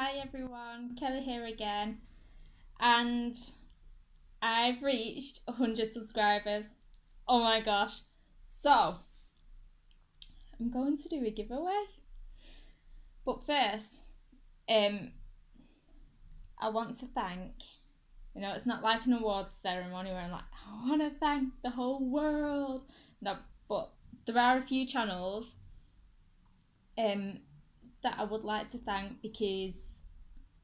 Hi everyone, Kelly here again, and I've reached 100 subscribers. Oh my gosh. So, I'm going to do a giveaway. But first, I want to thank, it's not like an awards ceremony where I'm like, I want to thank the whole world. No, but there are a few channels that I would like to thank because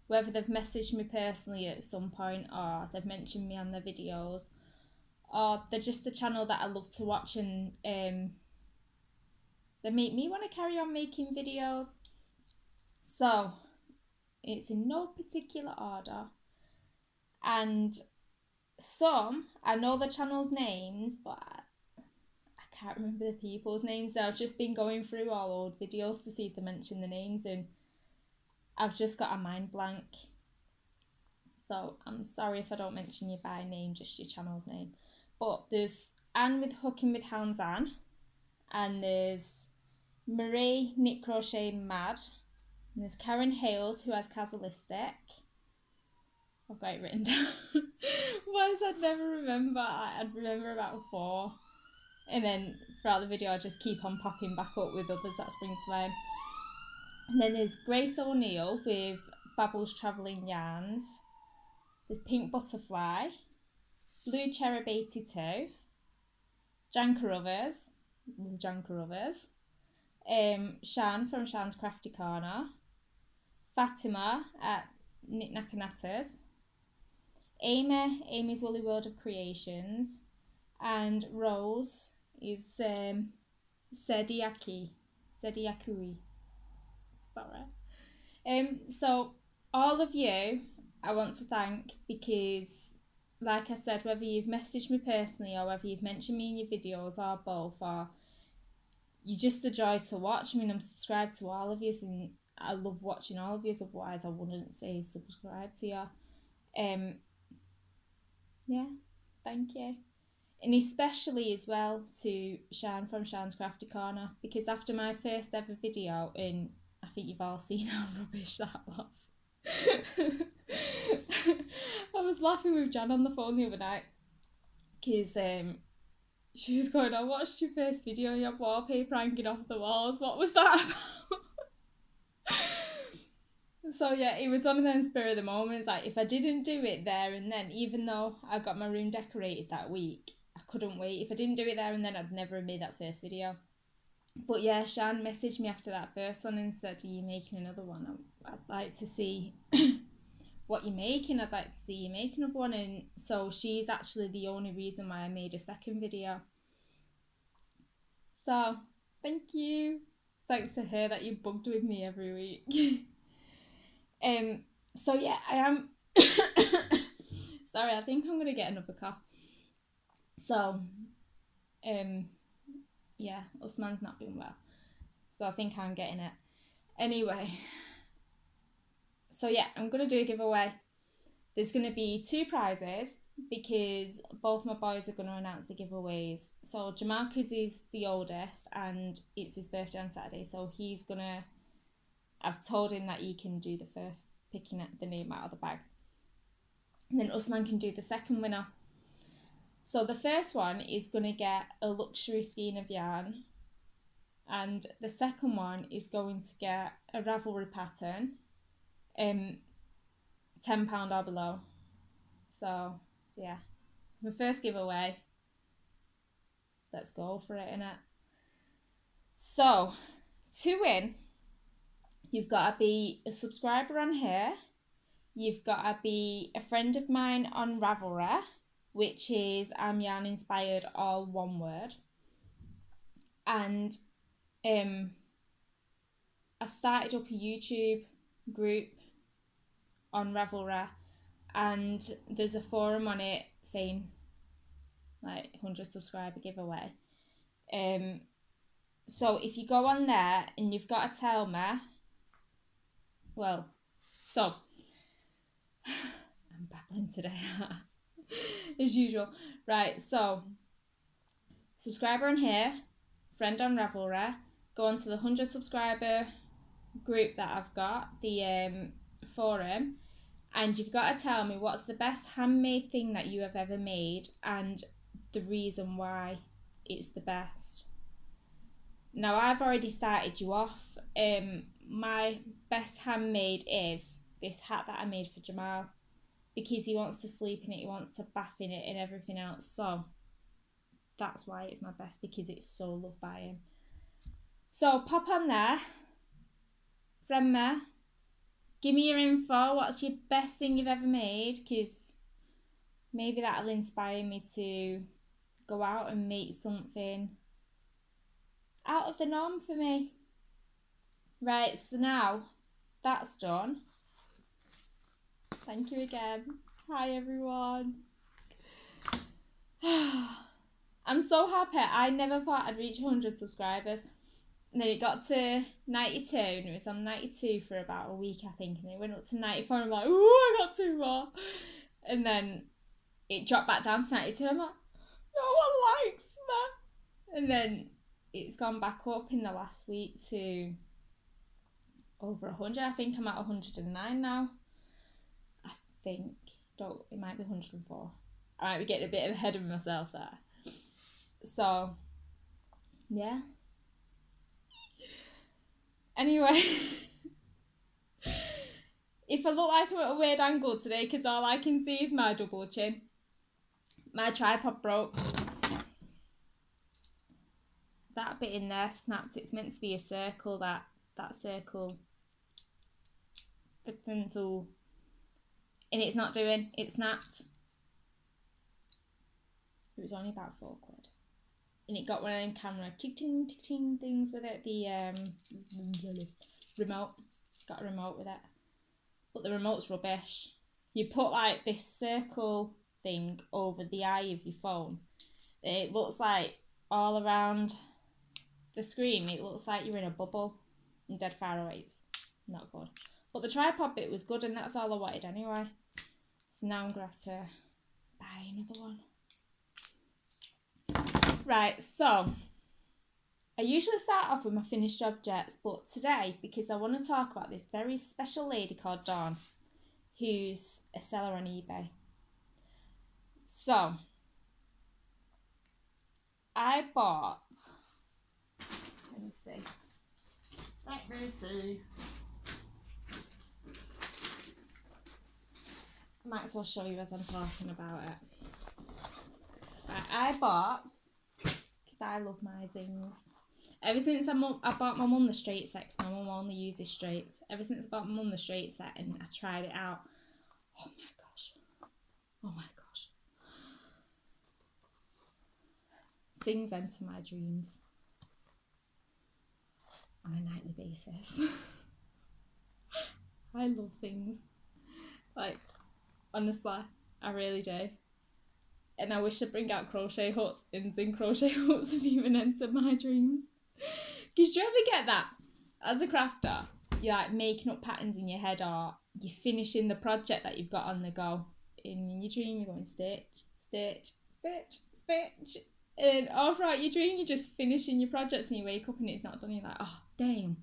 whether they've messaged me personally at some point or they've mentioned me on their videos or they're just a channel that I love to watch and they make me want to carry on making videos. So it's in no particular order, and some I know the channel's names but I can't remember the people's names. So I've just been going through all old videos to see if they mention the names and I've just got a mind blank. So I'm sorry if I don't mention you by name, just your channel's name. But there's Anne with Hooking with Hounds Anne, and there's Marie Knit Crochet Mad, and there's Karen Hales who has Casualistic. I've got it written down. Why I'd never remember. I'd remember about 4. And then throughout the video I just keep on popping back up with others that spring to mind. And then there's Grace O'Neill with Babbles Travelling Yarns. There's Pink Butterfly, Blue Cherub 82, Jan Carruthers, Shan from Shan's Crafty Corner, Fatima at Knit Knack and Natters, Amy's Woolly World of Creations, and Rose is Sediakui. Sorry. So all of you I want to thank because, like I said, whether you've messaged me personally or whether you've mentioned me in your videos or both, or you're just a joy to watch. I mean, I'm subscribed to all of you and I love watching all of you, otherwise I wouldn't say subscribe to you. Yeah, thank you. And especially as well to Shan from Shan's Crafty Corner, because after my first ever video, and I think you've all seen how rubbish that was. I was laughing with Jan on the phone the other night because she was going, I watched your first video, you had wallpaper hanging off the walls, what was that about? So yeah, it was one of them spur of the moments, like if I didn't do it there and then, even though I got my room decorated that week, I couldn't wait. If I didn't do it there and then, I'd never have made that first video. But yeah, Shan messaged me after that first one and said, are you making another one? I'd like to see what you're making. I'd like to see you make another one. And so she's actually the only reason why I made a second video. So thank you. Thanks to her that you bugged with me every week. So yeah, I am sorry, I think I'm gonna get another cough. So yeah, Usman's not doing well, so I think I'm getting it anyway. So yeah, I'm gonna do a giveaway. There's gonna be 2 prizes because both my boys are gonna announce the giveaways. So Jamarcus is the oldest and it's his birthday on Saturday, so I've told him that he can do the first picking the name out of the bag. And then Usman can do the second winner. So the first one is going to get a luxury skein of yarn. And the second one is going to get a Ravelry pattern, £10 or below. So yeah, my first giveaway. Let's go for it, innit? So to win, you've got to be a subscriber on here. You've got to be a friend of mine on Ravelry, which is I'm Yarn Inspired, all one word. And I've started up a YouTube group on Ravelry, and there's a forum on it saying like 100 subscriber giveaway. So if you go on there and you've got to tell me, so I'm babbling today as usual. Right, so subscriber on here, friend on Ravelry, go on to the 100 subscriber group that I've got, the for him, and you've got to tell me what's the best handmade thing that you have ever made and the reason why it's the best. Now, I've already started you off. My best handmade is this hat that I made for Jamal, because he wants to sleep in it, he wants to bath in it and everything else. So that's why it's my best, because it's so loved by him. So pop on there, friend me, give me your info. What's your best thing you've ever made? Because maybe that'll inspire me to go out and make something out of the norm for me. Right, so now that's done. Thank you again. Hi everyone. I'm so happy. I never thought I'd reach 100 subscribers. And then it got to 92, and it was on 92 for about a week, I think. And it went up to 94, and I'm like, ooh, I got 2 more. And then it dropped back down to 92. I'm like, no one likes me. And then it's gone back up in the last week to over 100. I think I'm at 109 now. I think. It might be 104. I might be getting a bit ahead of myself there. So, yeah. Anyway, if I look like I'm at a weird angle today, because all I can see is my double chin. My tripod broke. That bit in there snapped. It's meant to be a circle, that circle fits into, and it's not doing. It snapped. It was only about £4. And it got one of them camera tick-ting things with it, the remote. Got a remote with it. But the remote's rubbish. You put like this circle thing over the eye of your phone. It looks like all around the screen, it looks like you're in a bubble and dead far away. It's not good. But the tripod bit was good, and that's all I wanted anyway. So now I'm going to have to buy another one. Right, so I usually start off with my finished objects, but today, because I want to talk about this very special lady called Dawn, who's a seller on eBay. So I bought, let me see. Might as well show you as I'm talking about it. Right, I bought, because I love my zings. Ever since I bought my mum the straight set, because my mum only uses straights. Ever since I bought my mum the straight set and I tried it out, oh my gosh. Zings enter my dreams on a nightly basis. I love zings. Like, honestly, I really do. And I wish to bring out crochet huts, and zing crochet huts have even entered my dreams. Because do you ever get that? As a crafter, you're like making up patterns in your head, or you're finishing the project that you've got on the go. And in your dream, you're going stitch, stitch, stitch, stitch. And all throughout your dream, you're just finishing your projects, and you wake up and it's not done. You're like, oh, damn.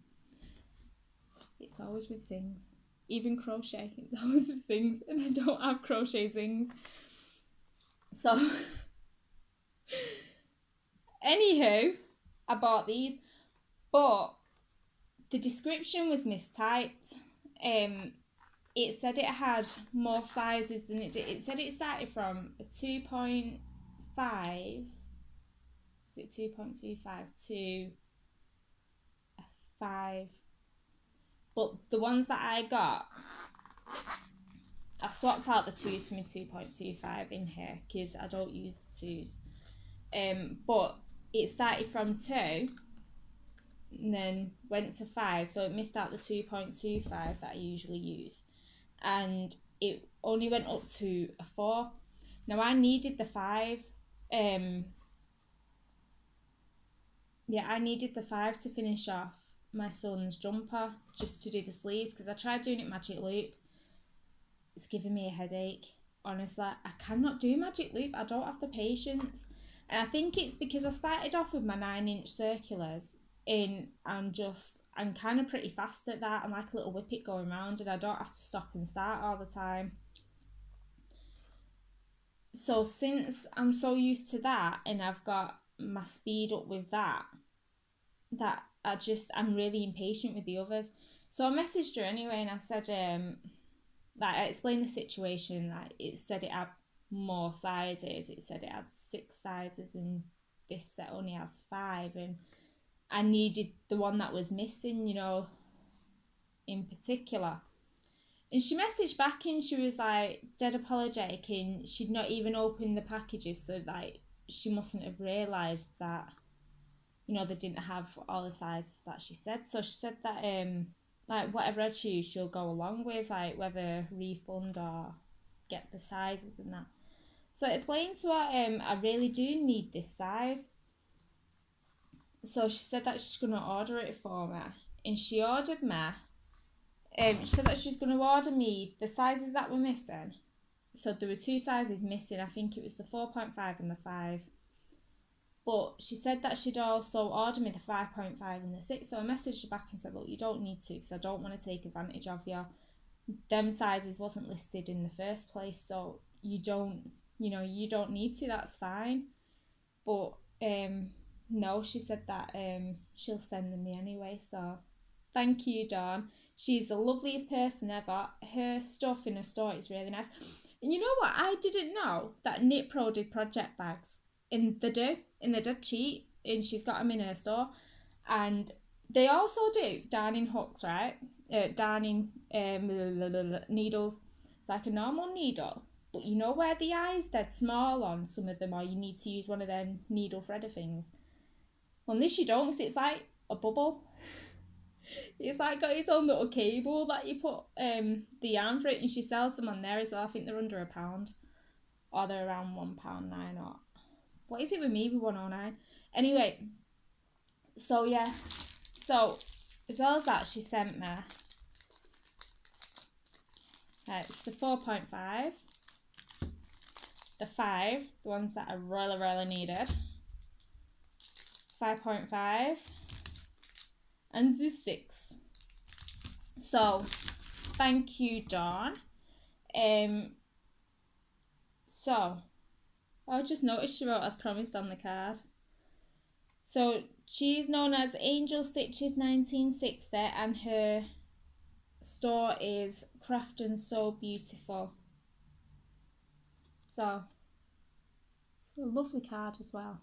It's always with zings. Even crochet, it's always with zings. And I don't have crochet zings. So, anywho, I bought these, but the description was mistyped. It said it had more sizes than it did. It said it started from a 2.5, is it 2.25 to a 5. But the ones that I got, I swapped out the 2s for my 2.25 in here because I don't use the 2s. But it started from 2 and then went to 5, so it missed out the 2.25 that I usually use. And it only went up to a 4. Now I needed the 5. I needed the 5 to finish off my son's jumper, just to do the sleeves, because I tried doing it magic loop. It's giving me a headache, honestly. I cannot do magic loop. I don't have the patience. And I think it's because I started off with my 9-inch circulars and I I'm kind of pretty fast at that. I'm like a little whippet going round, and I don't have to stop and start all the time. So since I'm so used to that, and I've got my speed up with that I'm really impatient with the others. So I messaged her anyway, and I said, like, I explained the situation. Like, it said it had more sizes. It said it had 6 sizes, and this set only has 5, and I needed the one that was missing, you know, in particular. And she messaged back, and she was like dead apologetic, and she'd not even opened the packages, so like she mustn't have realised that, you know, they didn't have all the sizes that she said. So she said that like whatever I choose, she'll go along with, like whether refund or get the sizes and that. So I explained to her, I really do need this size. So she said that she's gonna order it for me, and she ordered me. She said that she's gonna order me the sizes that were missing. So there were 2 sizes missing. I think it was the 4.5 and the 5. But she said that she'd also order me the 5.5 and the 6. So I messaged her back and said, look, you don't need to, because I don't want to take advantage of you. Them sizes wasn't listed in the first place, so you don't need to. That's fine. But no, she said that she'll send them me anyway. So thank you, Dawn. She's the loveliest person ever. Her stuff in her store is really nice. And you know what? I didn't know that Knit Pro did project bags. And they do. And they're dead cheap. And she's got them in her store. And they also do darning hooks, right? Darning needles. It's like a normal needle. But you know where the eye's dead small on some of them, or you need to use one of them needle threader things? Well, this you don't, because it's like a bubble. It's like got its own little cable that you put the yarn for it, and she sells them on there as well. I think they're under £1, or they're around £1.09, or what is it with me with 109? Anyway, so yeah, so as well as that, she sent me it's the 4.5, the 5, the ones that I really needed, 5.5, and the 6. So thank you, Dawn. So I just noticed she wrote as promised on the card. So she's known as Angel Stitches 1960, and her store is Craft and Sew Beautiful. So it's a lovely card as well.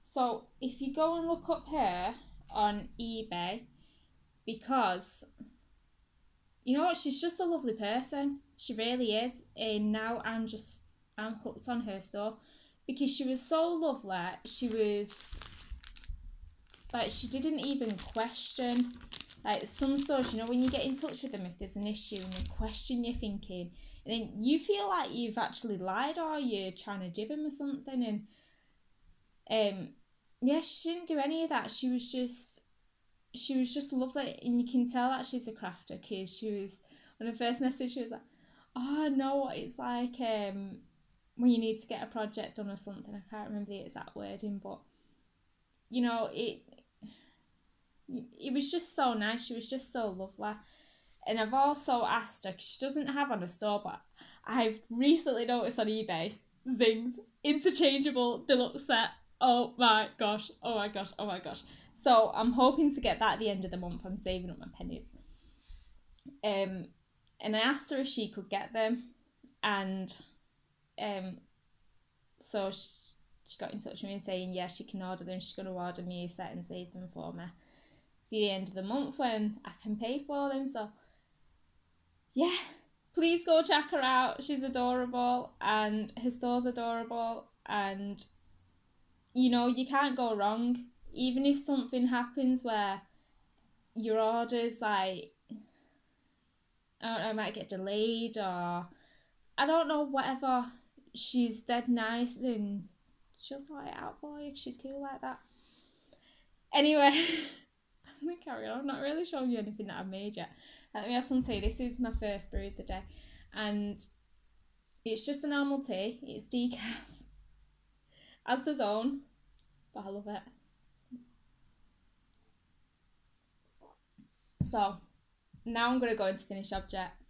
So if you go and look up her on eBay, because you know what, she's just a lovely person. She really is. And now I'm hooked on her store, because she was so lovely. She was like, she didn't even question. Like some stores, you know, when you get in touch with them if there's an issue and they question your thinking, and then you feel like you've actually lied, or you're trying to jib them or something. And yeah, she didn't do any of that. She was just lovely, and you can tell that she's a crafter, because she was, on her first message, she was like, oh, I know what it's like when you need to get a project done or something. I can't remember the exact wording, but you know, it was just so nice. She was just so lovely. And I've also asked her, because she doesn't have on her store, but I've recently noticed on eBay, Zing's interchangeable deluxe set. Oh my gosh, oh my gosh, oh my gosh. So I'm hoping to get that at the end of the month. I'm saving up my pennies. And I asked her if she could get them, and so she got in touch with me and saying, yeah, she can order them. She's going to order me a set and save them for me the end of the month when I can pay for them. So yeah, please go check her out. She's adorable, and her store's adorable, and you know, you can't go wrong. Even if something happens where your orders, like, I don't know, might get delayed, or I don't know, whatever, she's dead nice and she'll sort it out for you. She's cool like that. Anyway, I'm gonna carry on. I'm not really showing you anything that I've made yet. Let me have some tea. This is my first brew of the day, and it's just a normal tea. It's decaf, Asda's own, but I love it. So now I'm going to go into finished objects.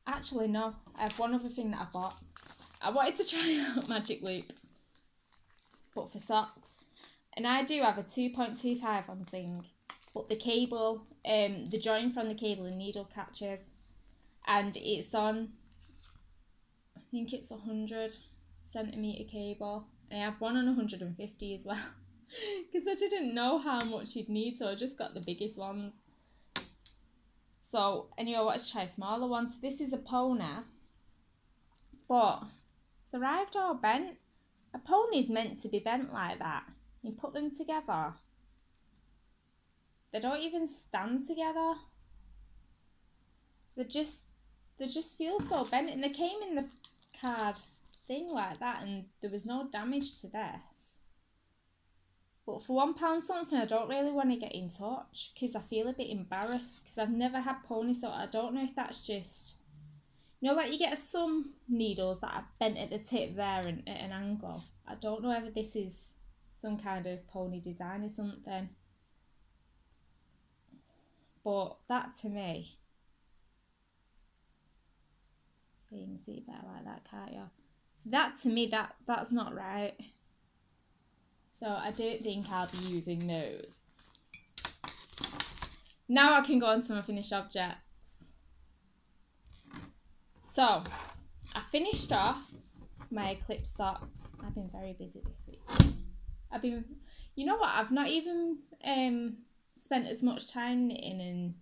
Actually, no, I have one other thing that I bought. I wanted to try out Magic Loop, but for socks. And I do have a 2.25 on Zing, but the cable, the join from the cable and needle catches, and it's on, I think it's 100 centimetre cable, and I have one on 150 as well, because I didn't know how much you'd need, so I just got the biggest ones. So anyway, I wanted to try a smaller one. So this is a pony, but it's arrived all bent. A pony's meant to be bent like that. You put them together, they don't even stand together. They just feel so bent, and they came in the card thing like that, and there was no damage to this. But for £1 something, I don't really want to get in touch because I feel a bit embarrassed because I've never had pony, so I don't know if that's just, you know, like you get some needles that are bent at the tip there and at an angle. I don't know whether this is some kind of pony design or something. But that to me, you can see it better like that, can't you? So that to me, that's not right. So I don't think I'll be using those. Now I can go on to my finished objects. So I finished off my Eclipse socks. I've been very busy this week. You know what? I've not even spent as much time knitting and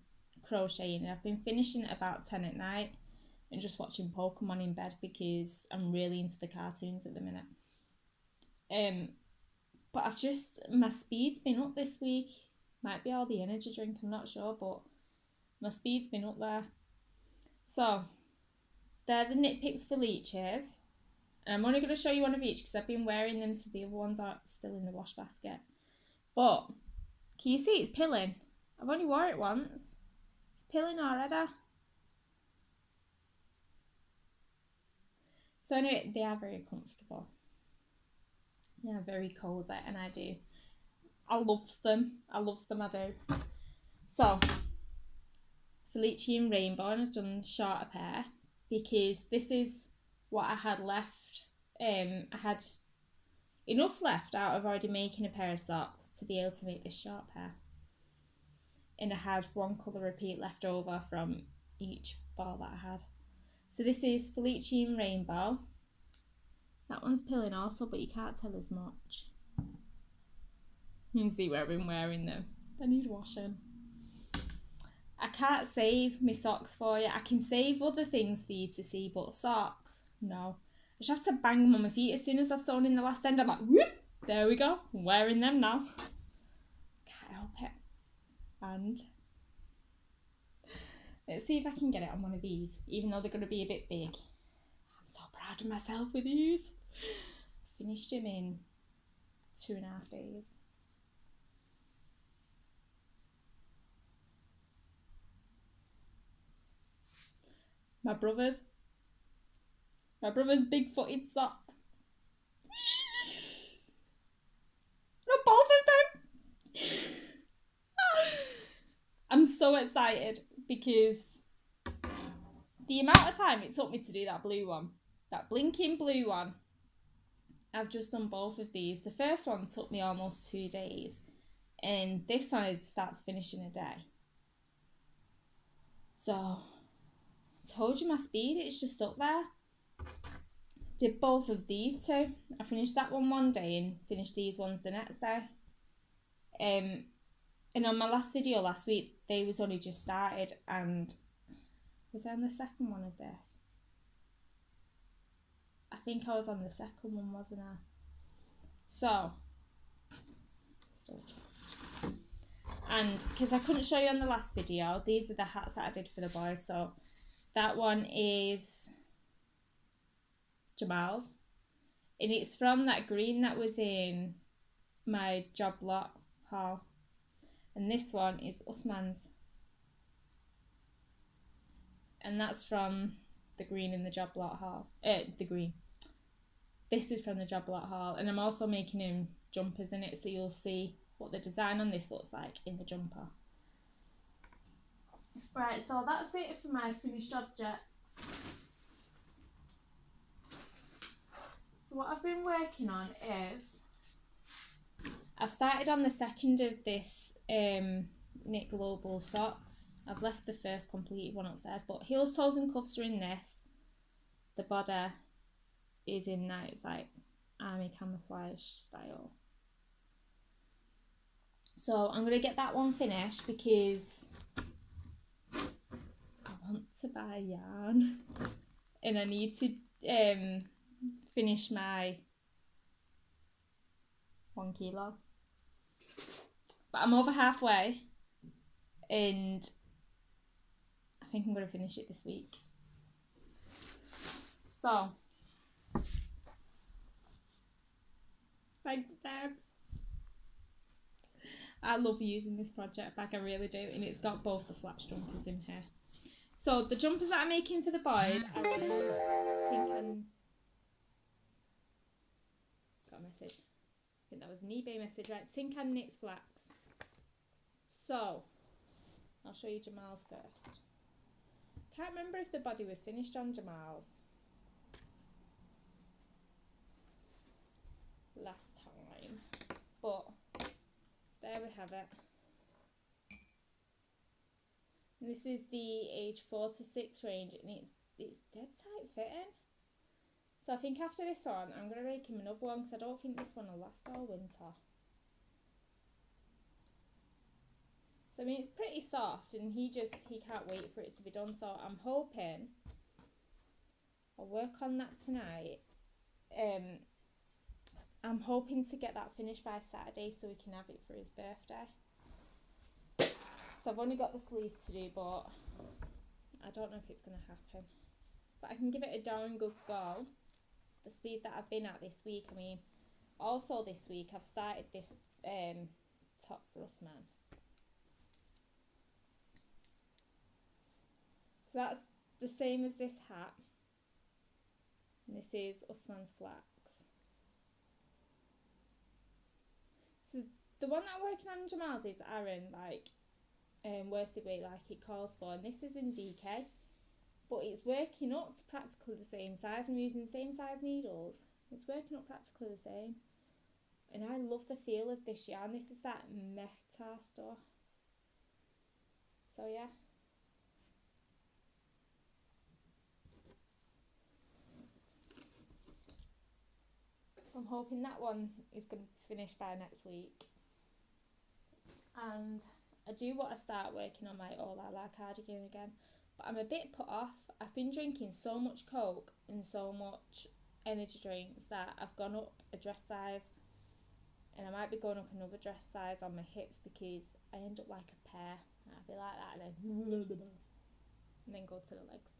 crocheting. I've been finishing at about 10 at night and just watching Pokemon in bed because I'm really into the cartoons at the minute. But my speed's been up this week. Might be all the energy drink, I'm not sure, but my speed's been up there. So, they're the knit picks for leeches. And I'm only going to show you one of each because I've been wearing them, so the other ones are still in the wash basket. But, can you see it's pilling? I've only wore it once. It's pilling already. So anyway, they are very comfortable. They are very cozy, and I love them, I do. So, Felici and Rainbow, and I've done shorter pair because this is what I had left. I had enough left out of already making a pair of socks to be able to make this short pair. And I had one colour repeat left over from each ball that I had. So this is Felici and Rainbow. That one's pilling also, but you can't tell as much. You can see where I've been wearing them. I need washing. I can't save my socks for you. I can save other things for you to see, but socks, no. I just have to bang them on my feet as soon as I've sewn in the last end. I'm like, whoop, there we go. I'm wearing them now. Can't help it. And let's see if I can get it on one of these, even though they're going to be a bit big. I'm so proud of myself with these. Finished them in 2.5 days. My brother's big-footed socks. No, both of them. I'm so excited because the amount of time it took me to do that blue one, that blinking blue one, I've just done both of these. The first one took me almost 2 days, and this one I'd start to finish in a day. So, I told you my speed, it's just up there. Did both of these two. I finished that one day and finished these ones the next day. And on my last video last week, they was only just started, and was I on the second one of this? I think I was on the second one, wasn't I? So and because I couldn't show you on the last video, these are the hats that I did for the boys. So that one is Jamal's, and it's from that green that was in my job lot haul, and this one is Usman's, and that's from the green in the job lot haul. The This is from the Job Lot haul, and I'm also making him jumpers in it, so you'll see what the design on this looks like in the jumper. Right, so that's it for my finished objects. So what I've been working on is, I've started on the second of this knit global socks. I've left the first completed one upstairs, but heels, toes and cuffs are in this. The body is in that, it's like army camouflage style. So I'm going to get that one finished because I want to buy yarn and I need to finish my 1 kilo. But I'm over halfway and I think I'm going to finish it this week. So, thanks Deb. I love using this project bag, I really do, and it's got both the flash jumpers in here. So the jumpers that I'm making for the boys are got a message. I think that was an eBay message, right? Tin Can Knits Flax. So I'll show you Jamal's first. Can't remember if the body was finished on Jamal's last time, but there we have it. This is the age 4 to 6 range, and it's dead tight fitting. So I think after this one, I'm going to make him another one because I don't think this one will last all winter. So I mean, it's pretty soft, and he can't wait for it to be done. So I'm hoping I'll work on that tonight. I'm hoping to get that finished by Saturday so we can have it for his birthday. So I've only got the sleeves to do, but I don't know if it's going to happen. But I can give it a darn good go. The speed that I've been at this week, I mean, also this week I've started this top for Usman. So that's the same as this hat. And this is Usman's flax. So the one that I'm working on in Jamal's is Aaron, like worsted weight like it calls for, and this is in DK, but it's working up to practically the same size. I'm using the same size needles. It's working up practically the same, and I love the feel of this yarn. This is that Meta stuff. So yeah. I'm hoping that one is going to finish by next week. And I do want to start working on my All I Like cardigan again, but I'm a bit put off. I've been drinking so much Coke and so much energy drinks that I've gone up a dress size, and I might be going up another dress size on my hips because I end up like a pear. I'll be like that and then go to the legs.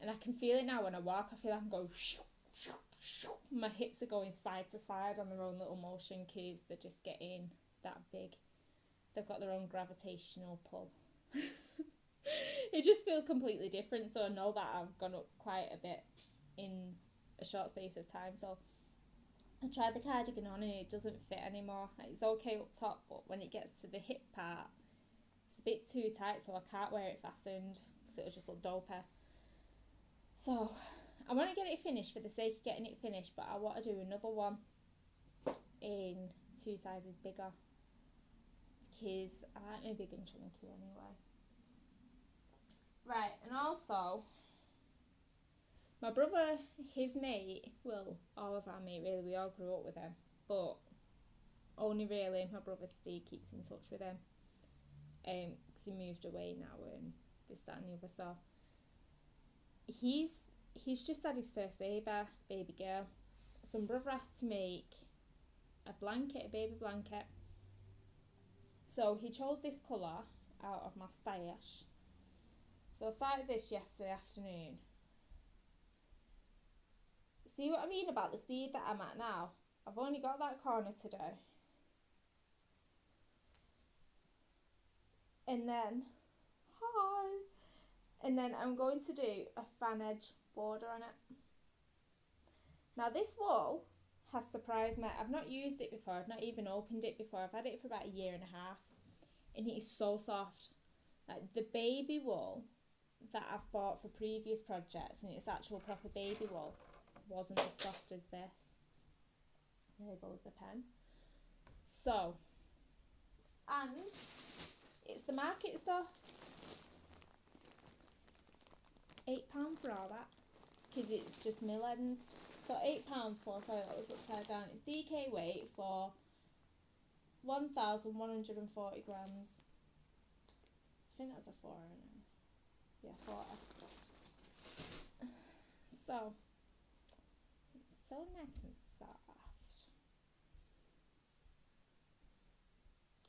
And I can feel it now when I walk. I feel like I'm going my hips are going side to side on their own little motion because they're just getting that big. They've got their own gravitational pull. It just feels completely different, so I know that I've gone up quite a bit in a short space of time. So I tried the cardigan on and it doesn't fit anymore. It's okay up top, but when it gets to the hip part, it's a bit too tight, so I can't wear it fastened because it'll just look dopey. So I want to get it finished for the sake of getting it finished, but I want to do another one in 2 sizes bigger because I like my big and chunky anyway. Right, and also my brother, his mate, well, all of our mate really, we all grew up with him, but only really my brother Steve keeps in touch with him because he moved away now and this, that and the other. So he's just had his first baby girl. So my brother asked to make a baby blanket. So he chose this colour out of my stash. So I started this yesterday afternoon. See what I mean about the speed that I'm at now? I've only got that corner to do. And then, and then I'm going to do a fan edge border on it. Now this wool has surprised me. I've not used it before. I've not even opened it before. I've had it for about a year and a half, and it is so soft. Like the baby wool that I've bought for previous projects, and it's actual proper baby wool, wasn't as soft as this. There goes the pen. So, and it's the market stuff. £8 for all that, because it's just mill ends. So £8 for, sorry that was upside down, it's DK weight for 1,140 grams. I think that's a 4, isn't it? Yeah, 4. So, it's so nice and soft.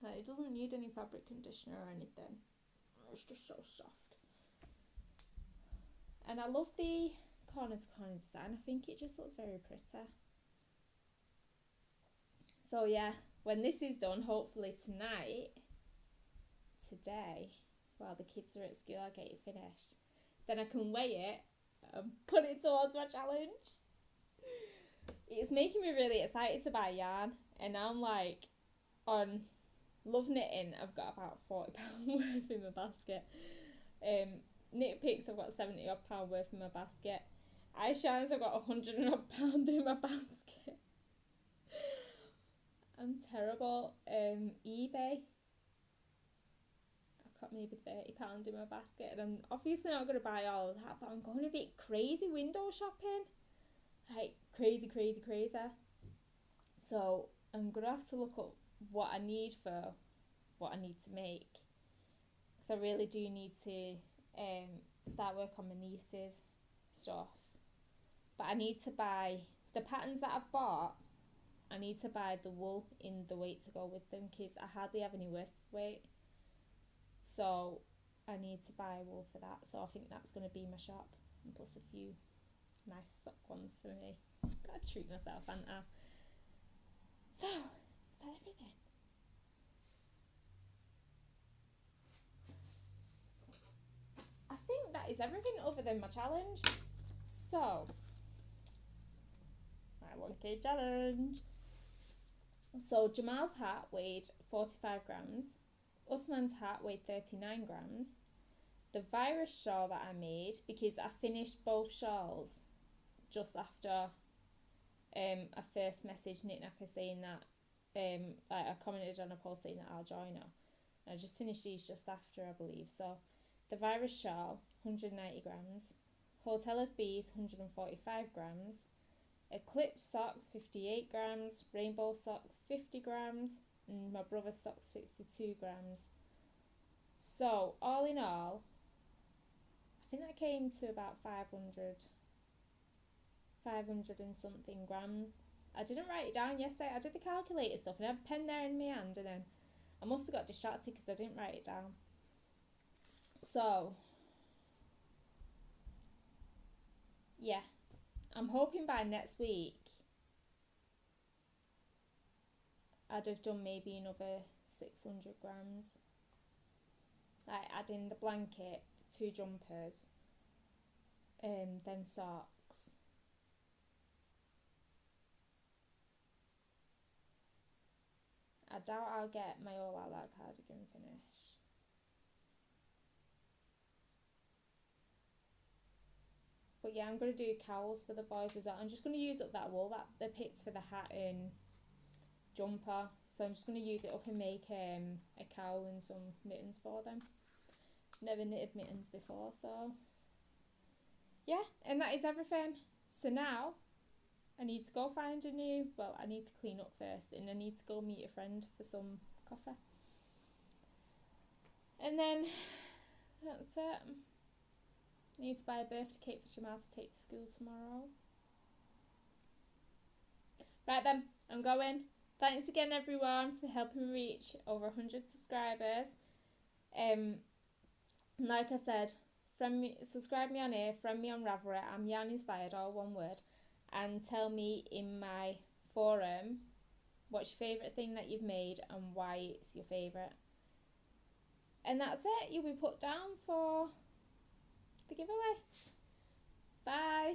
Like, it doesn't need any fabric conditioner or anything. It's just so soft. And I love the corner to corner design. I think it just looks very pretty. So yeah, when this is done, hopefully today, while the kids are at school, I'll get it finished. Then I can weigh it and put it towards my challenge. It's making me really excited to buy yarn, and I'm like, on Love Knitting, I've got about £40 worth in my basket. Knit Picks, I've got £70 odd worth in my basket. Eyeshines, I've got £100 odd in my basket. I'm terrible. eBay, I've got maybe £30 in my basket, and I'm obviously not going to buy all of that, but I'm going a bit crazy window shopping. Like, crazy. So, I'm going to have to look up what I need for what I need to make. So I really do need to start work on my niece's stuff. But I need to buy the patterns that I've bought. I need to buy the wool in the weight to go with them, because I hardly have any worsted weight. So I need to buy wool for that. So I think that's going to be my shop, and plus a few nice sock ones for me. Gotta treat myself, haven't I? So, is that everything? I think that is everything other than my challenge. So, my 1k challenge. So Jamal's hat weighed 45 grams. Usman's hat weighed 39 grams. The virus shawl that I made, because I finished both shawls just after I first messaged Knit Knacker saying that, like I commented on a post saying that I'll join her. I just finished these just after, I believe. So the virus shawl, 190 grams. Hotel of Bees, 145 grams. Eclipse socks, 58 grams. Rainbow socks, 50 grams. And my brother's socks, 62 grams. So, all in all, I think that came to about 500 and something grams. I didn't write it down yesterday. I did the calculator stuff and I had a pen there in my hand, and then I must have got distracted because I didn't write it down. So, yeah, I'm hoping by next week I'd have done maybe another 600 grams. Like adding the blanket, 2 jumpers, then socks. I doubt I'll get my all out cardigan finished. But yeah, I'm going to do cowls for the boys as well. I'm just going to use up that wool that they picked for the hat and jumper. So I'm just going to use it up and make a cowl and some mittens for them. Never knitted mittens before, so yeah, and that is everything. So now I need to go find a new, well, I need to clean up first, and I need to go meet a friend for some coffee. And then that's it. I need to buy a birthday cake for Jamal to take to school tomorrow. Right then, I'm going. Thanks again everyone for helping me reach over 100 subscribers. Like I said, subscribe me on here, friend me on Ravelry. I'm Yarn Inspired, all one word, and tell me in my forum what's your favourite thing that you've made and why it's your favourite. And that's it. You'll be put down for the giveaway. Bye.